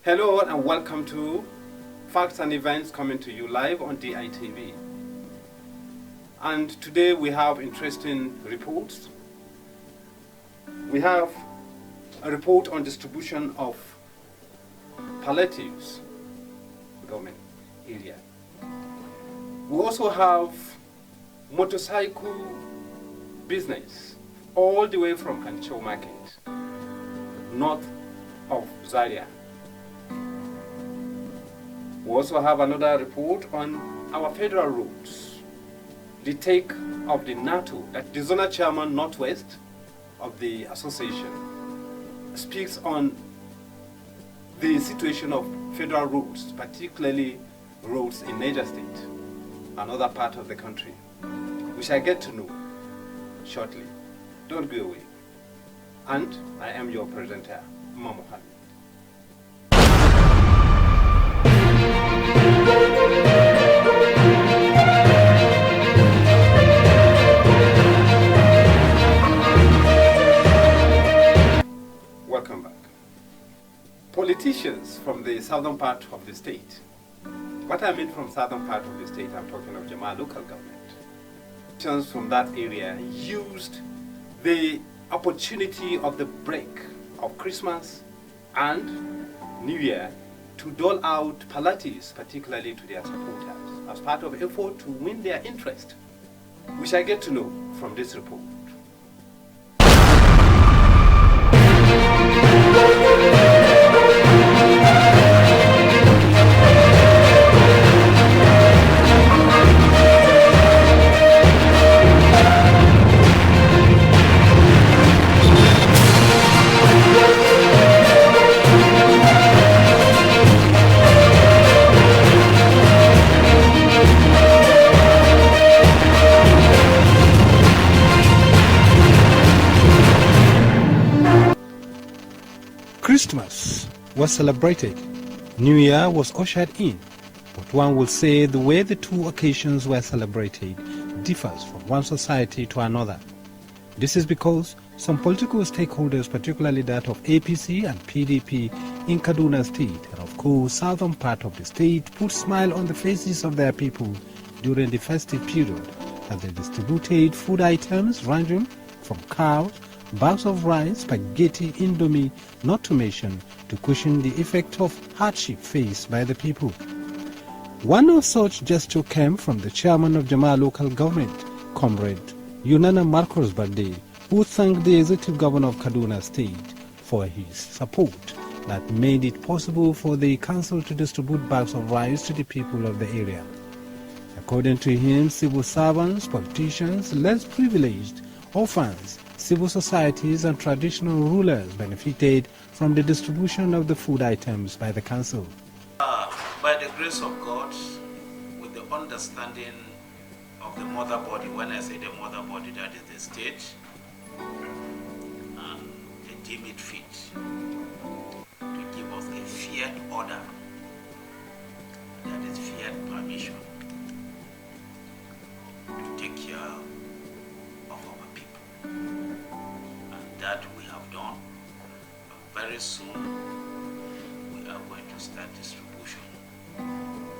Hello and welcome to Facts and Events coming to you live on DITV. And today we have interesting reports. We have a report on distribution of palliatives in government area. We also have motorcycle business all the way from Kancho Market, north of Zaria. We also have another report on our federal roads. The take of the NATO, that the zonal chairman Northwest of the association, speaks on the situation of federal roads, particularly roads in Niger State, another part of the country, which I get to know shortly. Don't go away. And I am your presenter, Umar Mohammed. Welcome back. Politicians from the southern part of the state. What I mean from southern part of the state, I'm talking of Jama local government. Politicians from that area used the opportunity of the break of Christmas and New Year to dole out palliatives, particularly to their supporters, as part of effort to win their interest, which I get to know from this report. Christmas was celebrated, New Year was ushered in, but one will say the way the two occasions were celebrated differs from one society to another. This is because some political stakeholders, particularly that of APC and PDP in Kaduna State and of course southern part of the state, put smile on the faces of their people during the festive period as they distributed food items ranging from cows, bags of rice, spaghetti, indomie, not to mention to cushion the effect of hardship faced by the people. One of such gesture came from the chairman of Jama local government, Comrade Yunana Marcos Bade, who thanked the executive governor of Kaduna State for his support that made it possible for the council to distribute bags of rice to the people of the area. According to him, civil servants, politicians, less privileged, orphans, civil societies and traditional rulers benefited from the distribution of the food items by the council. By the grace of God, with the understanding of the mother body, when I say the mother body, that is the state, and they deem it fit to give us a fiat order, that is fiat permission, to take care of our people. And that we have done. Very soon we are going to start distribution.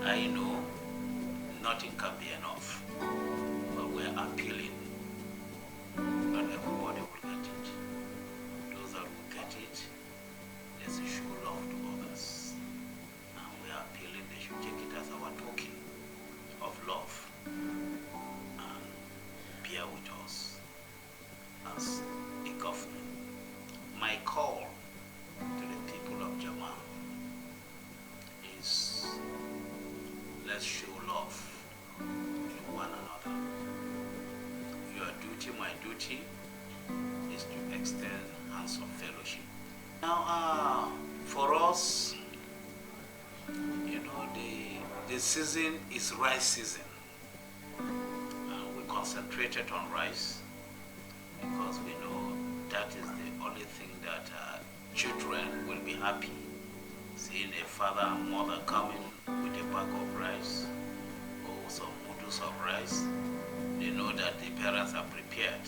I know nothing can be enough, but we are appealing. Not everybody will get it. Those that will get it, they should show love to others. And we are appealing they should take it as our token of love and bear with us as a government. My call to the people of Jama is, let's show love to one another. Your duty, my duty, is to extend hands of fellowship. Now, for us, you know, the season is rice season. We concentrated on rice because we know that is the only thing that children will be happy. Seeing a father and mother coming with a bag of rice or some noodles of rice, they know that the parents are prepared.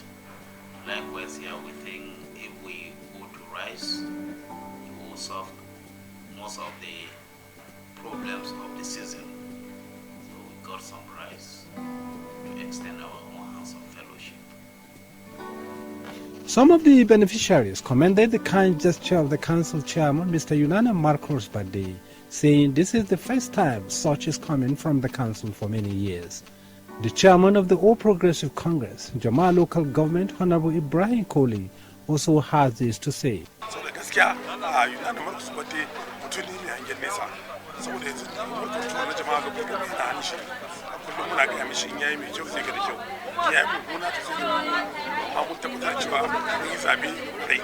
Likewise here we think if we go to rice, it will solve most of the problems of the season. So we got some rice to extend our own hands of fellowship. Some of the beneficiaries commended the kind gesture of the council chairman, Mr. Yunana Marcos Bade, saying this is the first time such is coming from the council for many years. The chairman of the All Progressive Congress, Jama'a Local Government, Honorable Ibrahim Kohli, also has this to say. So the gaskiya Yunana Marcos Bade mutum ne hangen nesa saboda yanzu control na jama'a ga kuma na hannun shi kullum muna ga mishi in yayi mai kyau sai ga da kyau yayi mummuna ta sai amma mun tabbatar cewa mun yi zabe dai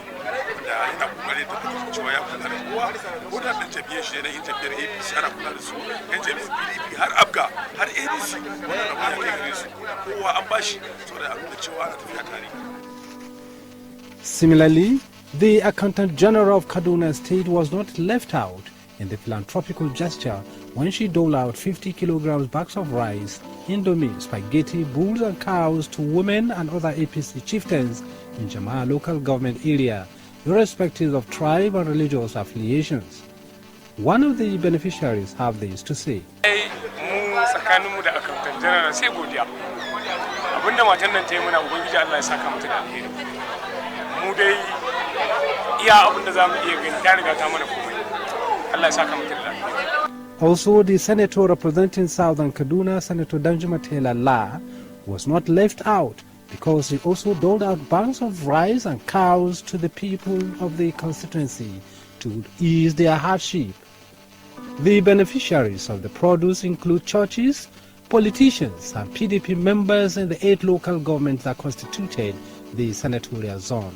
da yana kokarin tabbatar cewa ya kula da kowa ko da dan jami'ar shi ne yin jami'ar APC ana kula da su yan jami'ar PDP har ABGA har ADC wannan da ya kai gare su kowa an bashi saboda a nuna cewa ana tafiya tare. Similarly, the Accountant General of Kaduna State was not left out in the philanthropical gesture when she doled out 50 kilograms bags of rice, indomie, spaghetti, bulls and cows to women and other APC chieftains in Jama'a local government area, irrespective of tribe and religious affiliations. One of the beneficiaries have this to say. Also, the senator representing Southern Kaduna, Senator Danjuma Taylor La, was not left out because he also doled out bags of rice and cows to the people of the constituency to ease their hardship. The beneficiaries of the produce include churches, politicians, and PDP members in the 8 local governments that constituted the senatorial zone.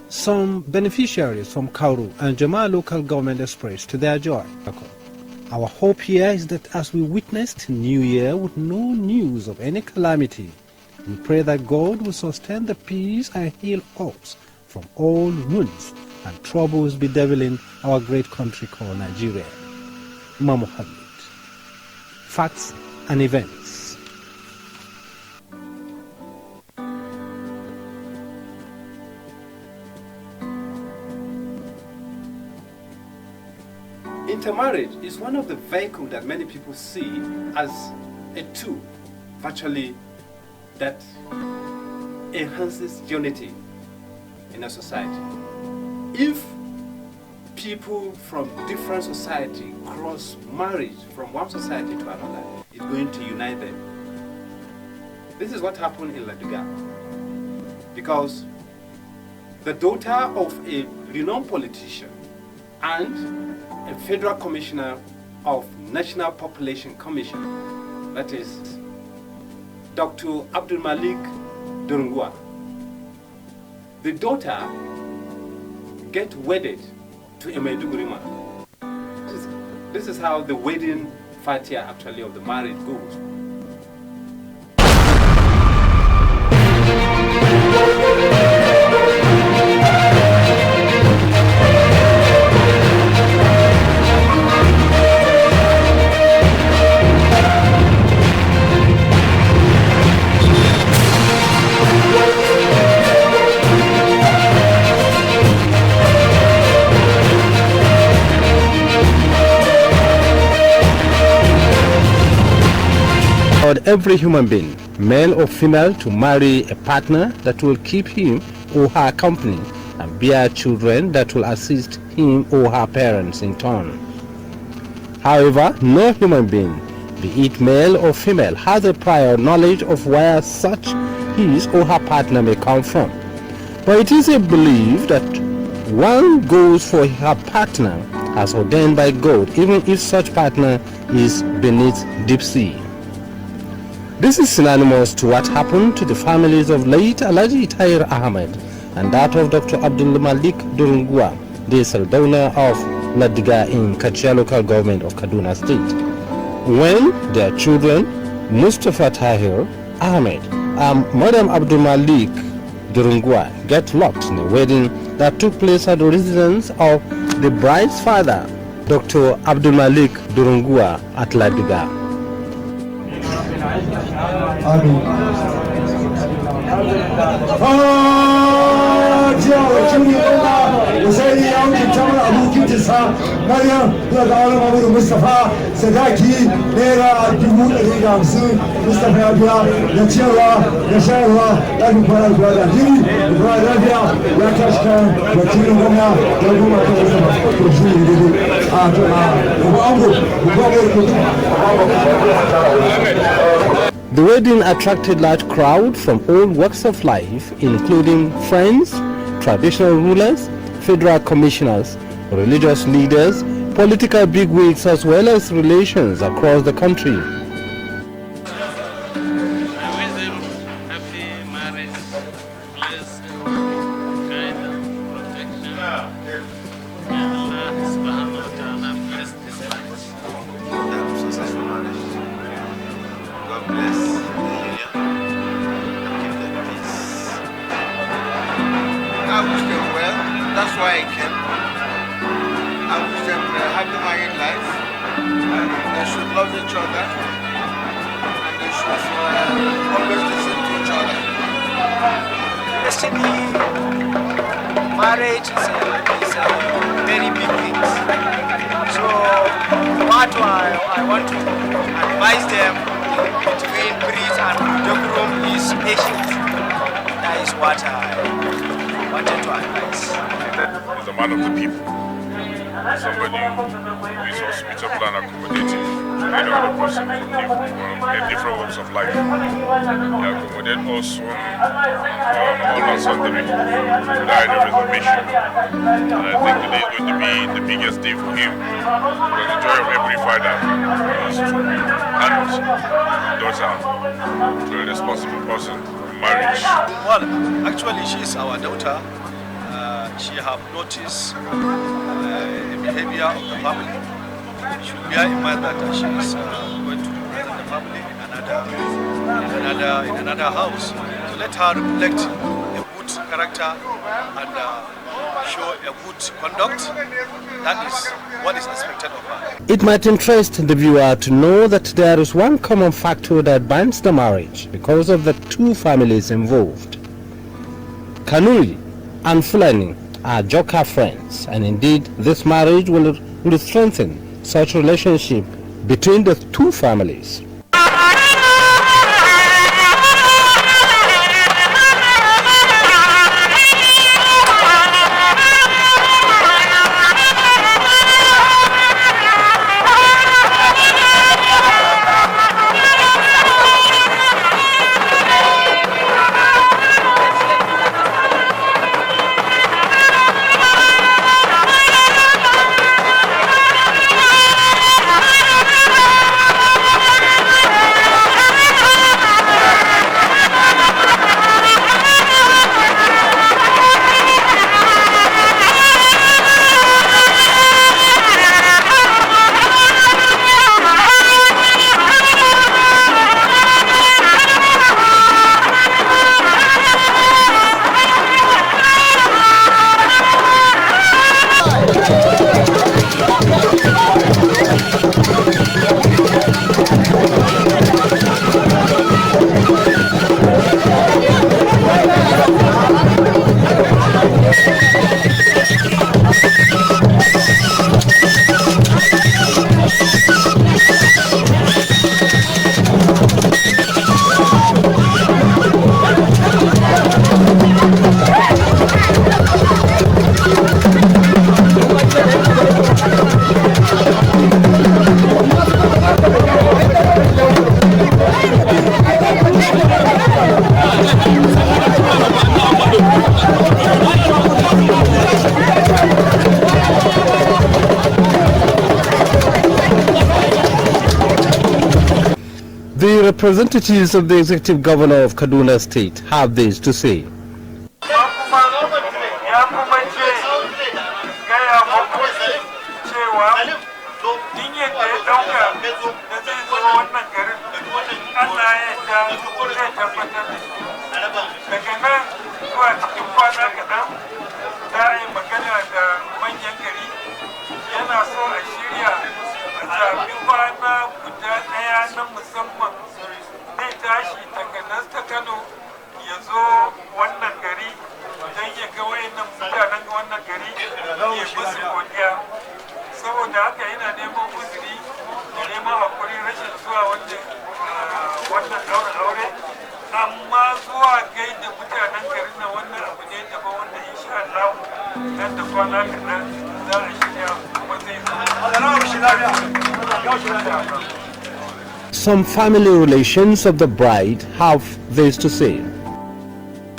Some beneficiaries from Kauru and Jama'a local government expressed their joy. Our hope here is that as we witnessed New Year with no news of any calamity, we pray that God will sustain the peace and heal us from all wounds and troubles bedeviling our great country called Nigeria. Imam Muhammad. Facts and events. Intermarriage is one of the vehicles that many people see as a tool, virtually, that enhances unity in a society. If people from different society cross marriage from one society to another, it's going to unite them. This is what happened in Ladiga, because the daughter of a renowned politician and a federal commissioner of National Population Commission, that is Dr. Abdul Malik Durungua. The daughter get wedded to a Maiduguri man. This is how the wedding fatia actually of the marriage goes. Every human being, male or female, to marry a partner that will keep him or her company and bear children that will assist him or her parents in turn. However, no human being, be it male or female, has a prior knowledge of where such his or her partner may come from. But it is a belief that one goes for her partner as ordained by God, even if such partner is beneath deep sea. This is synonymous to what happened to the families of late Alhaji Tahir Ahmed and that of Dr. Abdul Malik Durungua, the Sardauna of Ladiga in Kachia local government of Kaduna State, when their children Mustafa Tahir Ahmed and Madam Abdul Malik Durungua get locked in a wedding that took place at the residence of the bride's father, Dr. Abdul Malik Durungua at Ladiga. Amin. Usaini ya wuce tamar abokin tisa Maryam zuwa ga auren Mahmudu Mustapha sadaki naira 150 Mustapha ya biya da ciyarwa da shayarwa da kwana da da jini da kwana lafiya ya tashi kan wakilin gwamna da goma ta Mustapha to shi ne dai a to a kuma ango kuma The wedding attracted large crowd from all walks of life, including friends, traditional rulers, federal commissioners, religious leaders, political bigwigs, as well as relations across the country. I wish them well. That's why I came. I wish them happy married life. They should love each other. And they should always listen to each other. Basically, marriage is a very big thing. So what I want to advise them between breed and decorum is patience. That is what I wanted to advise. He's a man of the people. Somebody who is hospitable and accommodating to any other person from different walks of life. He accommodates us all and sundry without any reservation. And I think today is going to be the biggest day for him. Because the joy of every father is to hand daughter to a responsible person in marriage. Well, actually she is our daughter. She have noticed the behavior of the family. She should bear in mind that she is going to represent the family in another house. So let her reflect a good character and show a good conduct. That is what is expected of her. It might interest the viewer to know that there is one common factor that binds the marriage because of the two families involved. Kanuri and Fulani are Joka friends, and indeed this marriage will strengthen such relationship between the two families. The representatives of the executive governor of Kaduna State have this to say. murnar ɗaurin aure, amma zuwa gaida mutanen garin nan wannan abu ne daban wanda insha Allah nan da kwana kaɗan za a shirya kuma zai Some family relations of the bride have this to say.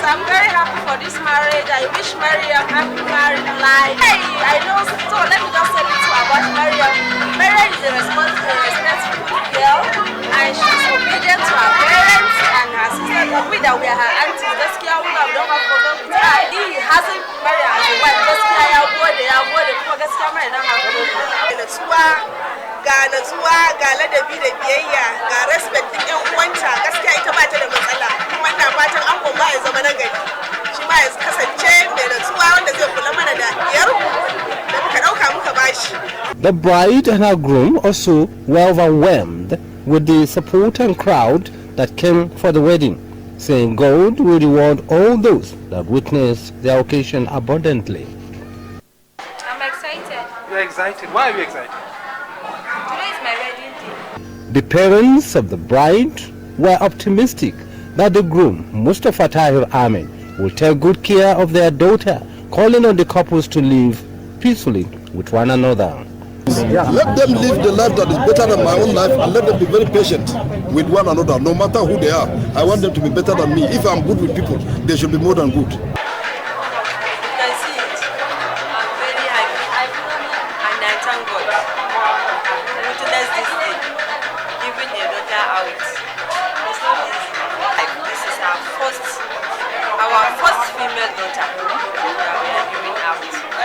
I'm very happy for this marriage. I wish Mariam happy married life. Hey, I know, so let me just tell you about Mariam. Mariam is a responsible girl and she's obedient to her parents and her sisters. We that we are her aunties. This girl we have don't have problem with her. He hasn't married as a wife. This girl I avoid because this girl married don't have problem. Ga natsuwa, ga ladabi da biyayya, ga respect din ƴan uwanta, gaskiya ita ba ta da matsala. Kuma ina fatan an ba ya zama nagari. Shi ma ya kasance mai natsuwa wanda zai kula mana da iyarmu da muka dauka muka bashi. The bride and her groom also were overwhelmed with the support and crowd that came for the wedding, saying God will reward all those that witnessed the occasion abundantly. I'm excited. You're excited. Why are you excited? Today is my wedding day. The parents of the bride were optimistic that the groom, Mustafa Tahir Ahmed, will take good care of their daughter, calling on the couples to live peacefully with one another. Let them live the life that is better than my own life, and let them be very patient with one another, no matter who they are. I want them to be better than me. If I'm good with people, they should be more than good. Our first female daughter we are giving out.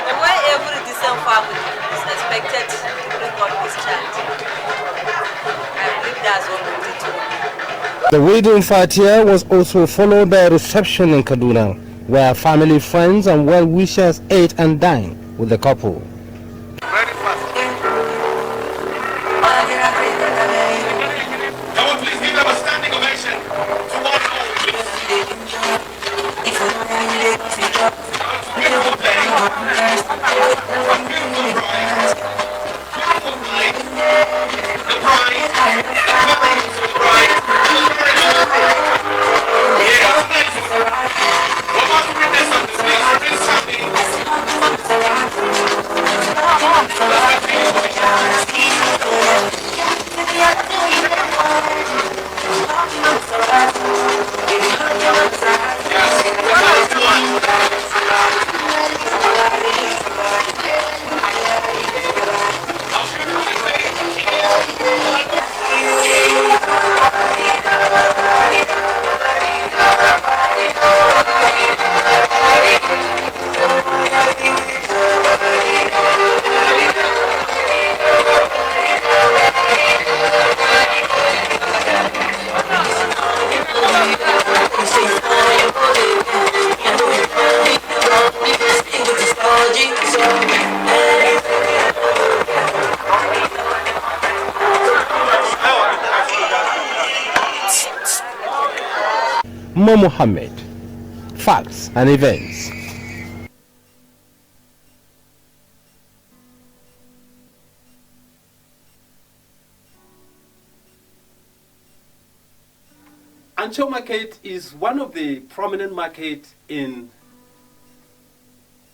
Where every decent family is expected to bring up this child. I believe that's what we did to. The wedding fatia was also followed by a reception in Kaduna, where family, friends and well-wishers ate and dined with the couple. Mohammed, facts and events. Ancho Market is one of the prominent markets in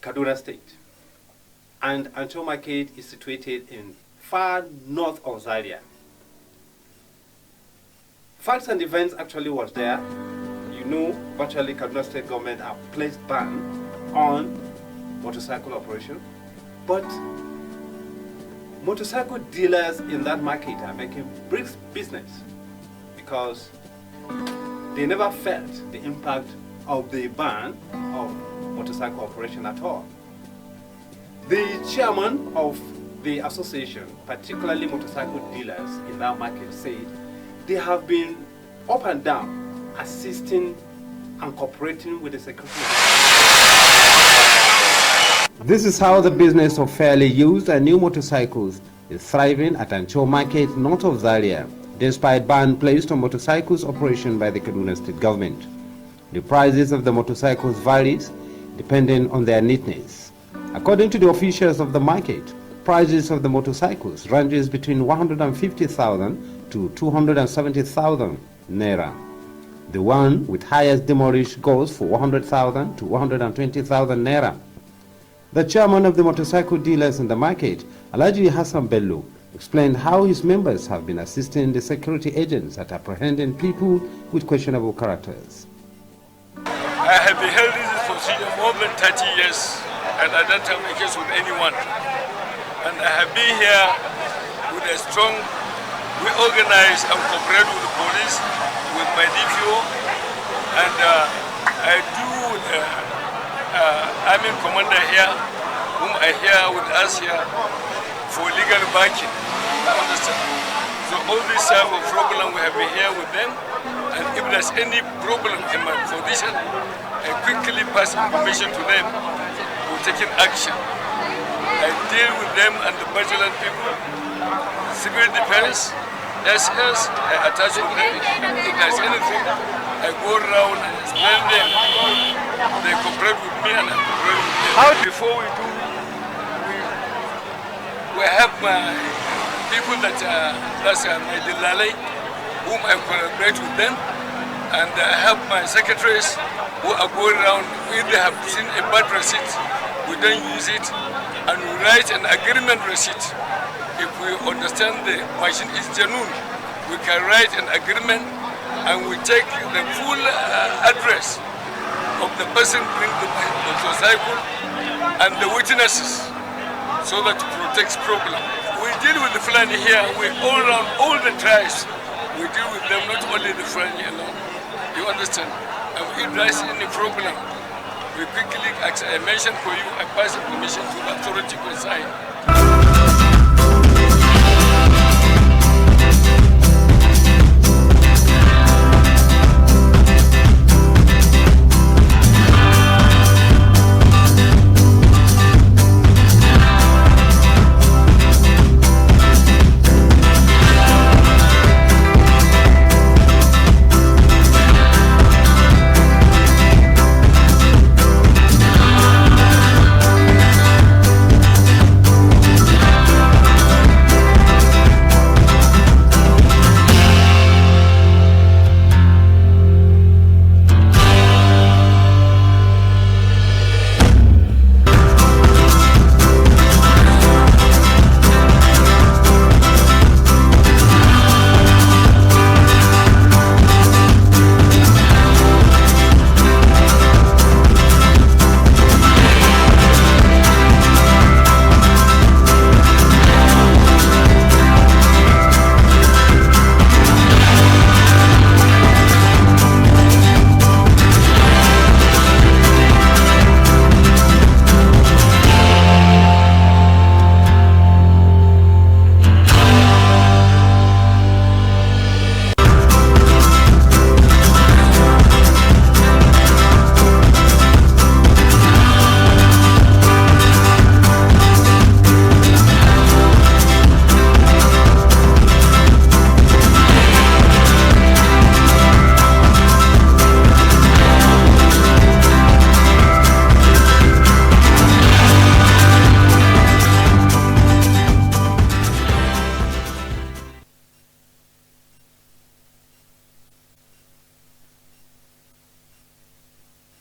Kaduna State. And Ancho Market is situated in far north of Zaria. Facts and events actually was there. You know, virtually Kaduna State government have placed ban on motorcycle operation, but motorcycle dealers in that market are making big business because they never felt the impact of the ban of motorcycle operation at all. The chairman of the association, particularly motorcycle dealers in that market, said they have been up and down assisting and cooperating with the security. This is how the business of fairly used and new motorcycles is thriving at Ancho Market, north of Zaria, despite ban placed on motorcycles operation by the Kaduna State government. The prices of the motorcycles varies depending on their neatness. According to the officials of the market, prices of the motorcycles ranges between 150,000 to 270,000 naira. The one with highest demolish goes for 100,000 to 120,000 naira. The chairman of the motorcycle dealers in the market, Alhaji Hassan Bello, explained how his members have been assisting the security agents at apprehending people with questionable characters. I have been held in this position more than 30 years, and I don't have a case with anyone. And I have been here with a strong, we organize and cooperate with the police, with my DPO, and I do with Army Commander here, whom I hear with us here for legal backing. Understand? So all this type of problem, we have been here with them, and if there's any problem in my position, I quickly pass information to them for taking action. I deal with them and the vigilant people, civil defense, SS, I attach with them. If there's anything, I go around and explain them. They cooperate with me and I cooperate with them. How before we do, we have my people that's my Dilale, whom I collaborate with them, and I have my secretaries who are going around. If they have seen a bad receipt, we don't use it, and we write an agreement receipt. If we understand the machine is genuine, we can write an agreement, and we take the full address of the person bringing the motorcycle and the witnesses, so that it protects problem. We deal with the Fulani here, we all around all the tribes. We deal with them, not only the Fulani alone. You understand? And if there's any problem, we quickly, as I mentioned for you, I pass information to the authority to sign.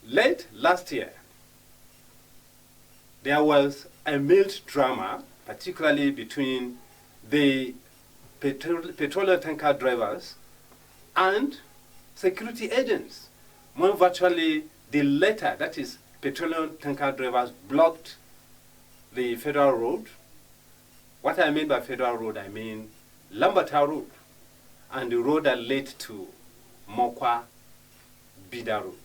Late last year, there was a mild drama, particularly between the petroleum tanker drivers and security agents, when virtually the latter, that is, petroleum tanker drivers, blocked the federal road. What I mean by federal road, I mean Lambata Road and the road that led to Mokwa Bida Road.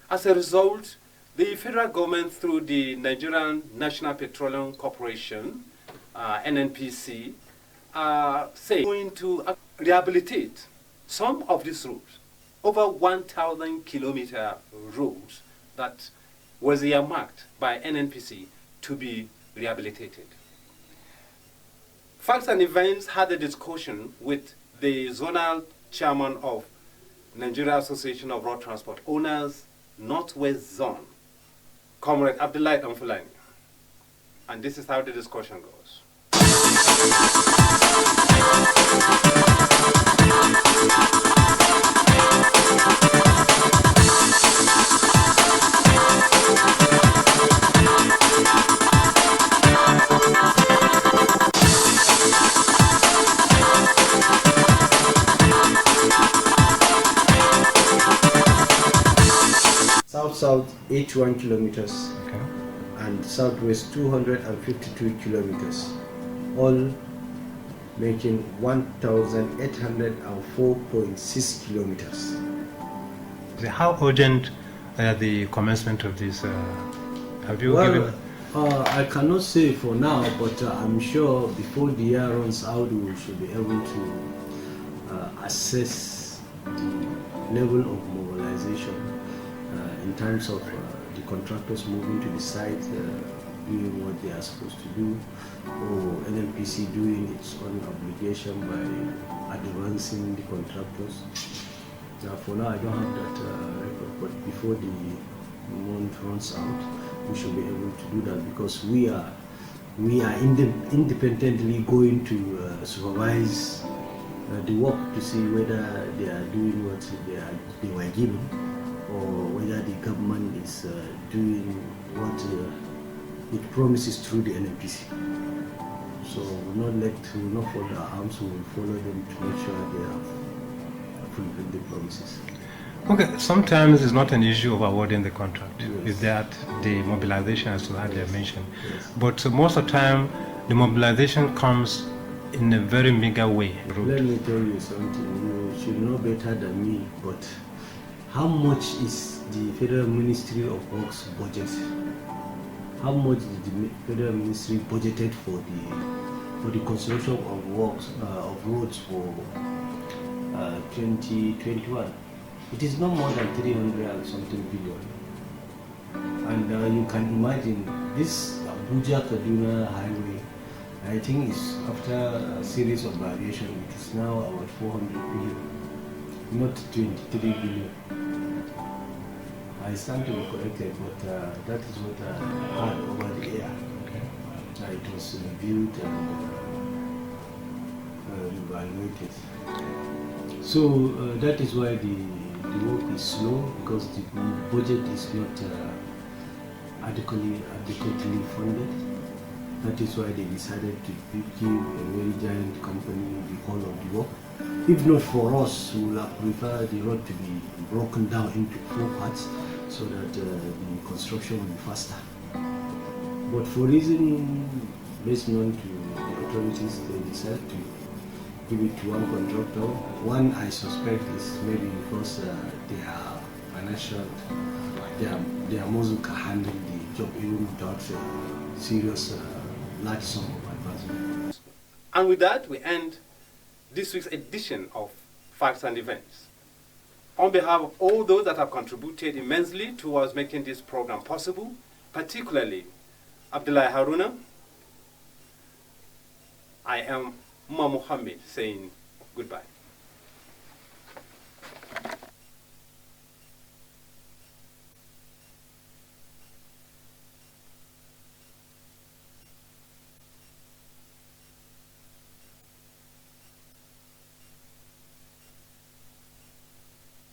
As a result, the federal government, through the Nigerian National Petroleum Corporation, NNPC, are going to rehabilitate some of these roads, over 1,000 kilometer roads that was earmarked by NNPC to be rehabilitated. Facts and Events had a discussion with the zonal chairman of Nigeria Association of Road Transport Owners, Northwest Zone, Comrade Abdullahi Amfulani. And this is how the discussion goes. South 81 kilometers, and southwest 252 kilometers, all making 1,804.6 kilometers. How urgent the commencement of this? Have you given? I cannot say for now, but I'm sure before the year runs out, we should be able to assess the level of mobilization in terms of the contractors moving to the site, doing what they are supposed to do, or NNPC doing its own obligation by advancing the contractors. For now, I don't have that record, but before the month runs out, we should be able to do that, because we are independently going to supervise the work to see whether they are doing what they were given, or whether the government is doing what it promises through the NNPC. So we will not fold our arms, we will follow them to make sure they have fulfilled the promises. Okay, sometimes it's not an issue of awarding the contract. Yes. It's that the mobilization, as you earlier mentioned. Yes. But most of the time, the mobilization comes in a very meager way. Let me tell you something, you should know better than me, but how much is the Federal Ministry of Works budget? How much did the Federal Ministry budgeted for the construction of works of roads for 2021? It is no more than 300 and something billion. And you can imagine this Abuja-Kaduna highway, I think is after a series of variation, it is now about 400 billion, not 23 billion. I stand to be corrected, but that is what I heard over the air. It was reviewed and evaluated. So that is why the work is slow, because the budget is not adequately funded. That is why they decided to give a very giant company the whole of the work. If not for us, we would have preferred the road to be broken down into 4 parts so that the construction will be faster. But for reason based known to the authorities, they decided to give it to one contractor. One, I suspect, is maybe because they are financial, their muscle can handle the job even without serious large sum of advancement. And with that, we end this week's edition of Facts and Events. On behalf of all those that have contributed immensely towards making this program possible, particularly Abdullahi Haruna, I am Umar Mohammed saying goodbye.